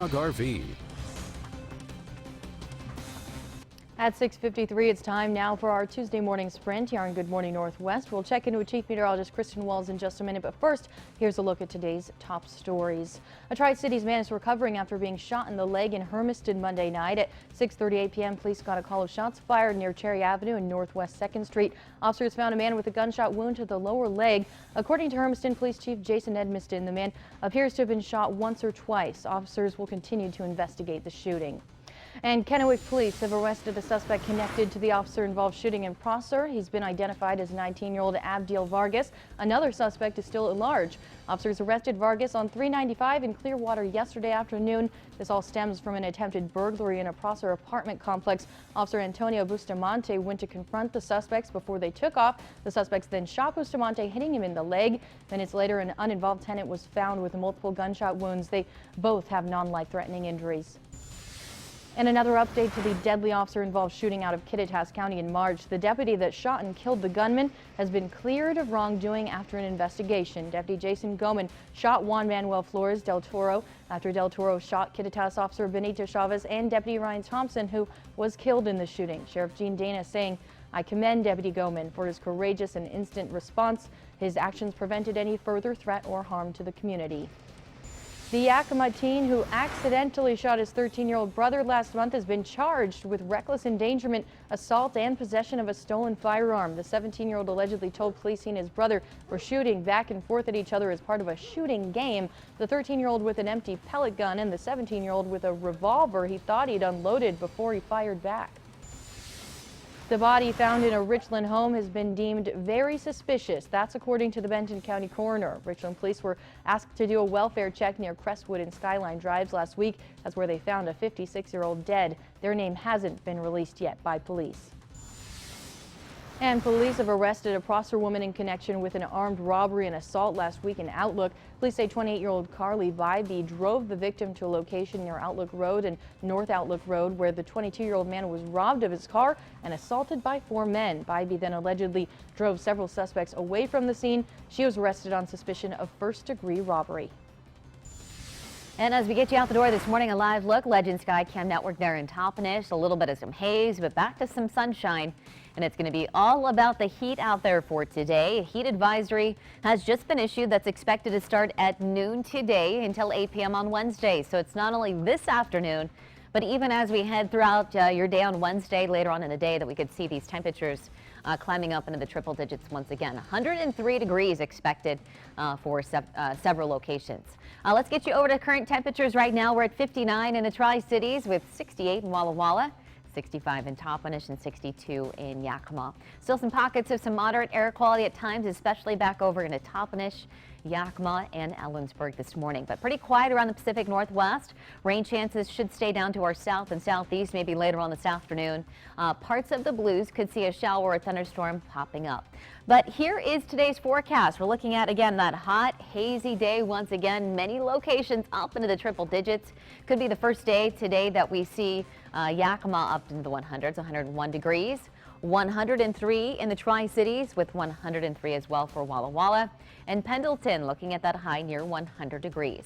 RV. At 6:53, it's time now for our Tuesday morning sprint here on Good Morning Northwest. We'll check in with Chief Meteorologist Kristen Walls in just a minute, but first, here's a look at today's top stories. A Tri-Cities man is recovering after being shot in the leg in Hermiston Monday night. At 6:38 p.m., police got a call of shots fired near Cherry Avenue and Northwest 2nd Street. Officers found a man with a gunshot wound to the lower leg. According to Hermiston Police Chief Jason Edmiston, the man appears to have been shot once or twice. Officers will continue to investigate the shooting. And Kennewick police have arrested a suspect connected to the officer-involved shooting in Prosser. He's been identified as 19-year-old Abdiel Vargas. Another suspect is still at large. Officers arrested Vargas on 395 in Clearwater yesterday afternoon. This all stems from an attempted burglary in a Prosser apartment complex. Officer Antonio Bustamante went to confront the suspects before they took off. The suspects then shot Bustamante, hitting him in the leg. Minutes later, an uninvolved tenant was found with multiple gunshot wounds. They both have non-life-threatening injuries. And another update to the deadly officer-involved shooting out of Kittitas County in March. The deputy that shot and killed the gunman has been cleared of wrongdoing after an investigation. Deputy Jason Goman shot Juan Manuel Flores del Toro after del Toro shot Kittitas officer Benito Chavez and Deputy Ryan Thompson, who was killed in the shooting. Sheriff Gene Dana saying, "I commend Deputy Goman for his courageous and instant response. His actions prevented any further threat or harm to the community." The Yakima teen who accidentally shot his 13-year-old brother last month has been charged with reckless endangerment, assault, and possession of a stolen firearm. The 17-year-old allegedly told police he and his brother were shooting back and forth at each other as part of a shooting game. The 13-year-old with an empty pellet gun and the 17-year-old with a revolver he thought he'd unloaded before he fired back. The body found in a Richland home has been deemed very suspicious. That's according to the Benton County coroner. Richland police were asked to do a welfare check near Crestwood and Skyline Drives last week. That's where they found a 56-year-old dead. Their name hasn't been released yet by police. And police have arrested a Prosser woman in connection with an armed robbery and assault last week in Outlook. Police say 28-year-old Carly Vibey drove the victim to a location near Outlook Road and North Outlook Road, where the 22-year-old man was robbed of his car and assaulted by 4 men. Vibey then allegedly drove several suspects away from the scene. She was arrested on suspicion of first-degree robbery. And as we get you out the door this morning, a live look. Legend Sky Cam Network there in Toppenish. A little bit of some haze, but back to some sunshine. And it's going to be all about the heat out there for today. A heat advisory has just been issued that's expected to start at noon today until 8 p.m. on Wednesday. So it's not only this afternoon, but even as we head throughout your day on Wednesday, later on in the day, that we could see these temperatures climbing up into the triple digits once again. 103 degrees expected for several locations. Let's get you over to current temperatures right now. We're at 59 in the Tri-Cities with 68 in Walla Walla, 65 in Toppenish, and 62 in Yakima. Still some pockets of some moderate air quality at times, especially back over into Toppenish, Yakima, and Ellensburg this morning, but pretty quiet around the Pacific Northwest. Rain chances should stay down to our south and southeast, maybe later on this afternoon. Parts of the Blues could see a shower or a thunderstorm popping up. But here is today's forecast. We're looking at, again, that hot, hazy day once again. Many locations up into the triple digits. Could be the first day today that we see Yakima up into the 100s, 101 degrees. 103 in the Tri-Cities with 103 as well for Walla Walla, and Pendleton looking at that high near 100 degrees.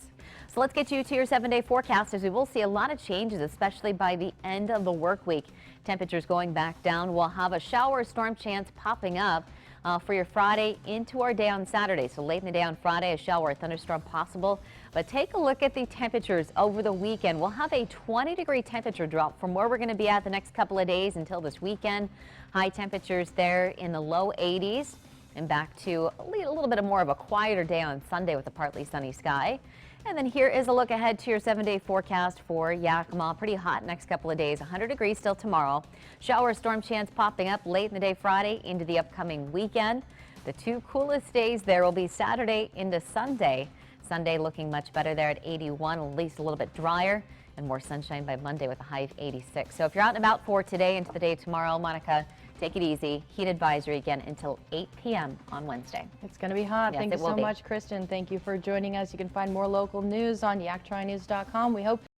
So let's get you to your 7-day forecast, as we will see a lot of changes, especially by the end of the work week. Temperatures going back down. We'll have a shower or storm chance popping up for your Friday into our day on Saturday. So late in the day on Friday, a shower or thunderstorm possible. But take a look at the temperatures over the weekend. We'll have a 20-degree temperature drop from where we're going to be at the next couple of days until this weekend. High temperatures there in the low 80s, and back to a little bit more of a quieter day on Sunday with a partly sunny sky. And then here is a look ahead to your 7-day forecast for Yakima. Pretty hot next couple of days, 100 degrees still tomorrow. Shower storm chance popping up late in the day Friday into the upcoming weekend. The 2 coolest days there will be Saturday into Sunday. Sunday looking much better there at 81, at least a little bit drier, and more sunshine by Monday with a high of 86. So if you're out and about for today into the day tomorrow, Monica, take it easy. Heat advisory again until 8 p.m. on Wednesday. It's going to be hot. Yes, Thank you so much, Kristen. Thank you for joining us. You can find more local news on yaktrinews.com. We hope